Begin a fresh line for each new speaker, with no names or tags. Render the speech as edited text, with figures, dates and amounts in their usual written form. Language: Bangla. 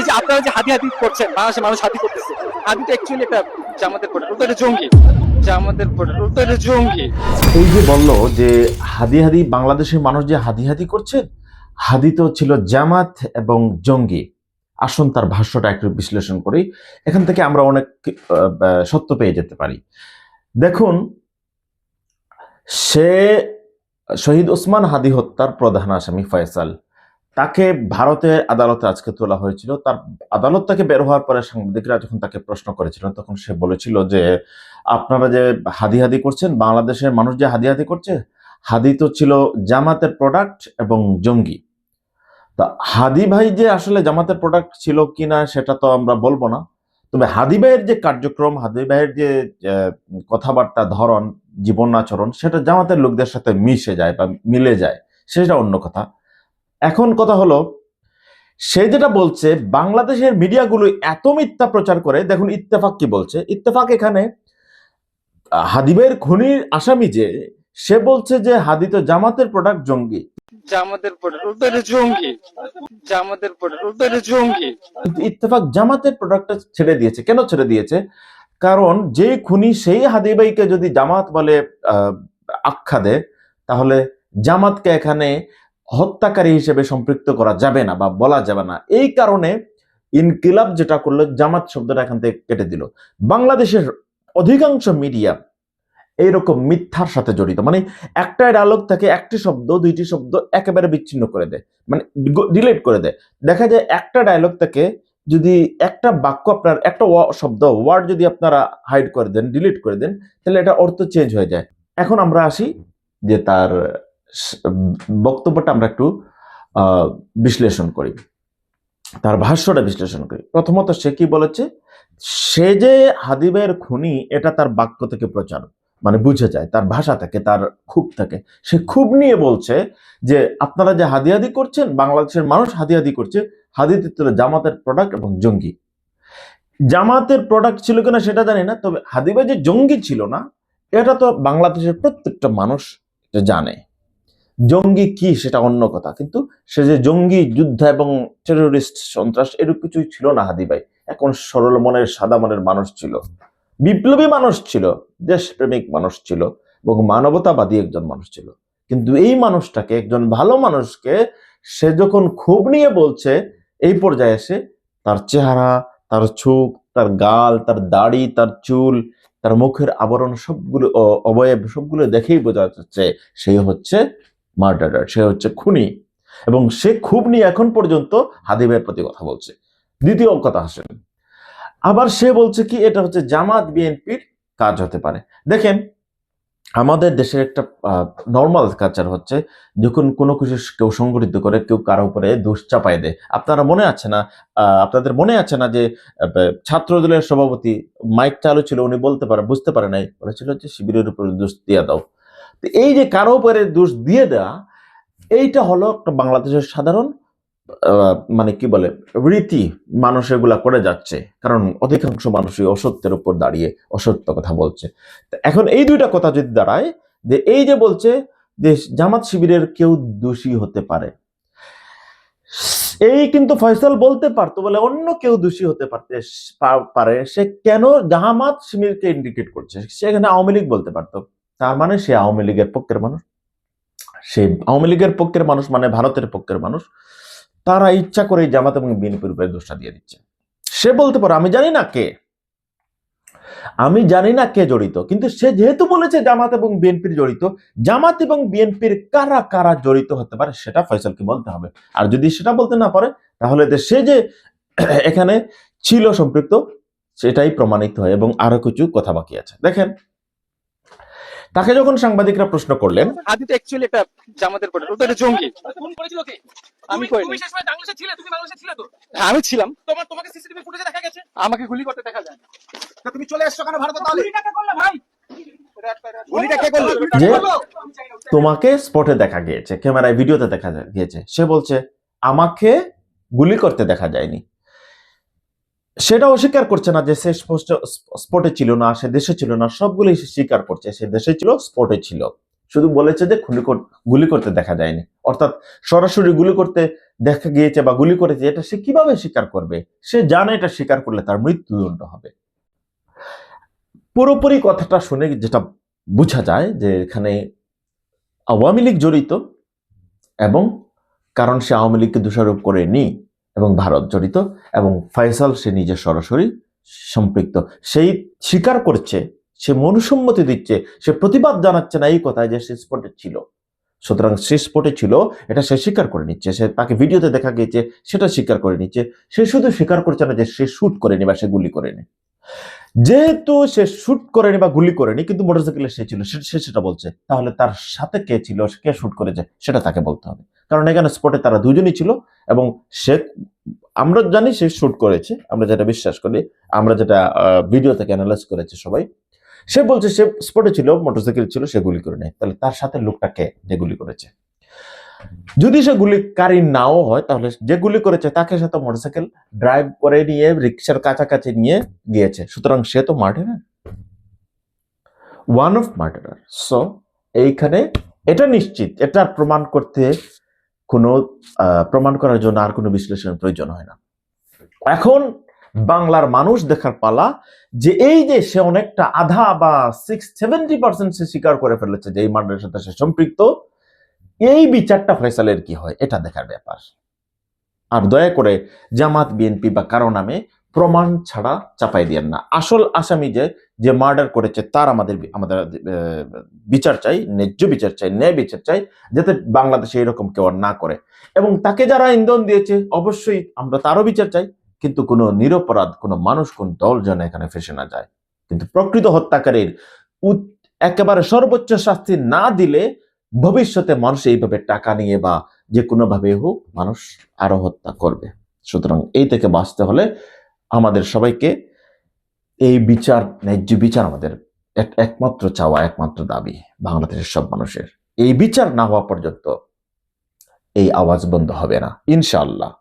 যে আপনারা যে হাদি হাদি করছেন, বাংলাদেশের মানুষ হাদি করতেছে, হাদি তো অ্যাকচুয়ালি একটা জামাতের প্রোডাক্ট, ওটা একটা জঙ্গি। জামাতের প্রোডাক্ট, ওটা একটা জঙ্গি।
এই যে বললো যে হাদি হাদি বাংলাদেশের মানুষ যে হাদি হাদি করছে, হাদি তো ছিল জামাত এবং জঙ্গি। আসুন তার ভাষ্যটা একটু বিশ্লেষণ করি, এখান থেকে আমরা অনেক সত্য পেয়ে যেতে পারি। দেখুন, সে শহীদ ওসমান হাদি হত্যার প্রধান আসামি ফয়সাল, তাকে ভারতের আদালতে আজকে তোলা হয়েছিল। তার আদালত থেকে বের হওয়ার পরে সাংবাদিকরা যখন তাকে প্রশ্ন করেছিলেন, তখন সে বলেছিল যে আপনারা যে হাদি হাদি করছেন, বাংলাদেশের মানুষ যে হাদি হাদি করছে, হাদি তো ছিল জামাতের প্রোডাক্ট এবং জঙ্গি। তা হাদি ভাই যে আসলে জামাতের প্রোডাক্ট ছিল কিনা সেটা তো আমরা বলবো না, তবে হাদি ভাইয়ের যে কার্যক্রম, হাদি ভাইয়ের যে কথাবার্তা ধরন, জীবন আচরণ, সেটা জামাতের লোকদের সাথে মিশে যায় বা মিলে যায়, সেটা অন্য কথা। এখন কথা হলো, সে যেটা বলছে বাংলাদেশের মিডিয়াগুলো এত মিথ্যা প্রচার করে। দেখুন ইত্তেফাক কি বলছে। ইত্তেফাক এখানে হাদিবের খুনির আসামি যে, সে বলছে যে হাদি তো জামাতের প্রোডাক্ট, জঙ্গি।
জামাতের প্রোডাক্ট, ওটা একটা জঙ্গি। জামাতের প্রোডাক্ট, ওটা একটা জঙ্গি।
কিন্তু ইত্তেফাক জামাতের প্রোডাক্টটা ছেড়ে দিয়েছে। কেন ছেড়ে দিয়েছে? কারণ যে খুনি সেই হাদি ভাইকে যদি জামাত বলে আখ্যা দেয়, তাহলে জামাতকে এখানে হত্যাকারী হিসেবে সম্পৃক্ত করা যাবে না বা বলা যাবে না। এই কারণে ইনকিলাব যেটা করলো, জামাত শব্দটা এখান থেকে কেটে দিল। বাংলাদেশের অধিকাংশ মিডিয়া এইরকম মিথ্যার সাথে জড়িত, মানে একটা ডায়লগ থেকে একটি শব্দ দুইটি শব্দ একেবারে বিচ্ছিন্ন করে দেয়, মানে ডিলিট করে দেয়। দেখা যায় একটা ডায়লগ থেকে যদি একটা বাক্য, আপনার একটা শব্দ ওয়ার্ড যদি আপনারা হাইড করে দেন, ডিলিট করে দেন, তাহলে এটা অর্থ চেঞ্জ হয়ে যায়। এখন আমরা আসি যে তার বক্তব্যটা আমরা একটু বিশ্লেষণ করি, তার ভাষ্যটা বিশ্লেষণ করি। প্রথমত সে কি বলেছে, সে যে হাদিবের খুনি এটা তার বাক্য থেকে প্রচার, মানে বুঝে যায়, তার ভাষা থেকে, তার ক্ষোভ থেকে। সে ক্ষোভ নিয়ে বলছে যে আপনারা যে হাদিয়াদি করছেন, বাংলাদেশের মানুষ হাদিয়াদি করছে, হাদিতে তো জামাতের প্রোডাক্ট এবং জঙ্গি। জামাতের প্রোডাক্ট ছিল কিনা সেটা জানি না, তবে হাদিবা যে জঙ্গি ছিল না, এটা তো বাংলাদেশের প্রত্যেকটা মানুষ জানে। জঙ্গি কি সেটা অন্য কথা, কিন্তু সে যে জঙ্গি, যুদ্ধ এবং টেরোরিস্ট, সন্ত্রাস এরকম কিছুই ছিল না হাদি ভাই। এখন সরল মনের, সাদা মনের মানুষ ছিল, বিপ্লবী মানুষ ছিল, দেশপ্রেমিক মানুষ ছিল এবং মানবতাবাদী একজন মানুষ ছিল। কিন্তু এই মানুষটাকে, একজন ভালো মানুষকে, সে যখন ক্ষোভ নিয়ে বলছে, এই পর্যায়ে এসে তার চেহারা, তার চোখ, তার গাল, তার দাড়ি, তার চুল, তার মুখের আবরণ, সবগুলো অবয়ব সবগুলো দেখেই বোঝা যাচ্ছে সেই হচ্ছে মার্ডারার, সে হচ্ছে খুনি। এবং সে খুব নিয়ে এখন পর্যন্ত হাদিবের প্রতি কথা বলছে। দ্বিতীয় কথা আসেন, আবার সে বলছে কি এটা হচ্ছে জামাত বিএনপির কাজ হতে পারে। দেখেন, আমাদের দেশের একটা নর্মাল কালচার হচ্ছে, যখন কোনো কিছু কেউ সংগঠিত করে, কেউ কারো উপরে দোষ চাপায় দেয়। আপনারা মনে আছে না, আপনাদের মনে আছে না যে ছাত্র দলের সভাপতি মাইক চালু ছিল, উনি বুঝতে পারে নাই, বলেছিল যে শিবিরের উপরে দোষ দিয়ে দাও। তো এই যে কারো উপরে দোষ দিয়ে দেওয়া, এইটা হলো একটা বাংলাদেশের সাধারণ মানে কি বলে রীতি, মানুষ এগুলা করে যাচ্ছে, কারণ অধিকাংশ মানুষই অসত্যের উপর দাঁড়িয়ে অসত্য কথা বলছে। এখন এই দুইটা কথা যদি দাঁড়ায়, যে এই যে বলছে যে জামাত শিবিরের কেউ দোষী হতে পারে, এই কিন্তু ফয়সাল বলতে পারতো বলে অন্য কেউ দোষী হতে পারে, সে কেন জামাত শিবিরকে ইন্ডিকেট করছে? সেখানে আওয়ামী লীগ বলতে পারতো, তার মানে সে আওয়ামী লীগের পক্ষের মানুষ। সে আওয়ামী লীগের পক্ষের মানুষ মানে ভারতের পক্ষের মানুষ, তারা ইচ্ছা করে জামাত এবং বিএনপির উপরে দোষটা দিয়ে দিচ্ছে। সে বলতে পারে আমি জানি না কে জড়িত, কিন্তু সে যেহেতু বলেছে জামাত এবং বিএনপির জড়িত, জামাত এবং বিএনপির কারা কারা জড়িত হতে পারে সেটা ফয়সালকে বলতে হবে। আর যদি সেটা বলতে না পারে, তাহলে সে যে এখানে ছিল সম্পৃক্ত সেটাই প্রমাণিত হয়, এবং আরো কিছু কথা বাকি আছে। দেখেন, তাকে যখন সাংবাদিকরা প্রশ্ন করলেন,
হাদি তো অ্যাকচুয়ালি একটা জামাতের প্রোডাক্ট, ওটা একটা জঙ্গি। আমি করিনি।
তুমি শেষ সময় বাংলাদেশে ছিলে, তুমি বাংলাদেশে ছিলে তো?
হ্যাঁ, আমি ছিলাম।
তোমাকে সিসিটিভি ফুটেজে দেখা গেছে।
আমাকে গুলি করতে দেখা যায়।
তা তুমি চলে এসছো কেন ভারতে? তাহলে গুলিটা কে করলে ভাই?
গুলিটা কে করলো?
যে তোমাকে স্পটে দেখা গিয়েছে, ক্যামেরায় ভিডিওতে দেখা গিয়েছে, সে বলছে আমাকে গুলি করতে দেখা যায়নি। সেটা অস্বীকার করছে না যে সে স্পটে ছিল না, সে দেশে ছিল না, সবগুলোই সে স্বীকার করছে। সে দেশে ছিল, স্পটে ছিল, শুধু বলেছে যে গুলি করতে দেখা যায়নি, অর্থাৎ সরাসরি গুলি করতে দেখা গিয়েছে বা গুলি করেছে, এটা সে কিভাবে স্বীকার করবে? সে জানে এটা স্বীকার করলে তার মৃত্যুদণ্ড হবে। পুরোপুরি কথাটা শুনে যেটা বোঝা যায় যে এখানে আওয়ামী লীগ জড়িত, এবং কারণ সে আওয়ামী লীগকে দোষারোপ করেনি, এবং ভারত জড়িত, এবং ফয়সাল সে নিজে সরাসরি সম্পৃক্ত। সেই স্বীকার করছে, সে মনুসম্মতি দিচ্ছে, সে প্রতিবাদ জানাচ্ছে না এই কথায় যে সে স্পটে ছিল। সুতরাং সে স্পটে ছিল এটা সে স্বীকার করে নিচ্ছে, সে তাকে ভিডিওতে দেখা গিয়েছে সেটা স্বীকার করে নিচ্ছে। সে শুধু স্বীকার করছে না যে সে শুট করেনি বা সে গুলি করেনি। যেহেতু সে শুট করেনি বা গুলি করেনি, কিন্তু মোটরসাইকেলে সে ছিল, সে সেটা বলছে, তাহলে তার সাথে কে ছিল, কে শুট করেছে সেটা তাকে বলতে হবে। কারণ এখানে স্পটে তারা দুজনই ছিল, এবং সে, আমরা জানি সে শুট করেছে, আমরা যেটা বিশ্বাস করি, আমরা যেটা ভিডিও থেকে অ্যানালাইজ করেছে সবাই, সে বলছে সে স্পটে ছিল, মোটরসাইকেল ছিল, সে গুলি করে নেয়। তাহলে তার সাথে লোকটা কে যে গুলি করেছে? যদি সে গুলিকারী নাও হয়, তাহলে যে গুলি করেছে তাকে সাথে মোটরসাইকেল ড্রাইভ করে নিয়ে রিক্সার কাছাকাছি নিয়ে গিয়েছে, সুতরাং সে তো murderer, one of murderer. So এইখানে এটা নিশ্চিত, এটা প্রমাণ করতে কোনো প্রমাণ করার জন্য আর কোনো বিশ্লেষণের প্রয়োজন হয় না। এখন বাংলার মানুষ দেখার পালা যে এই যে সে অনেকটা আধা বা 60-70% সে স্বীকার করে ফেলেছে যে এই মার্ডারের সাথে সে সম্পৃক্ত, এই বিচারটা ফয়সালের কি হয় এটা দেখার ব্যাপার। আর দয়া করে জামাত, বিএনপি বা কারো নামে প্রমাণ ছাড়া চাপাই দিয়েন না। আসল আসামি যে মার্ডার করেছে তার আমাদের বিচার চাই, ন্যায্য বিচার চাই, ন্যায় বিচার চাই, যাতে বাংলাদেশে এরকম কেউ আর না করে। এবং তাকে যারা ইন্ধন দিয়েছে অবশ্যই আমরা তারও বিচার চাই, কিন্তু কোনো নিরপরাধ কোনো মানুষ, কোন দল যেন এখানে ফেসে না যায়। কিন্তু প্রকৃত হত্যাকারীর একেবারে সর্বোচ্চ শাস্তি না দিলে ভবিষ্যতে মানুষ এইভাবে টাকা নিয়ে বা যে কোনো ভাবে হোক মানুষ আরো হত্যা করবে। সুতরাং এই থেকে বাঁচতে হলে আমাদের সবাইকে এই বিচার, ন্যায্য বিচার আমাদের একমাত্র চাওয়া, একমাত্র দাবি বাংলাদেশের সব মানুষের। এই বিচার না হওয়া পর্যন্ত এই আওয়াজ বন্ধ হবে না ইনশাআল্লাহ।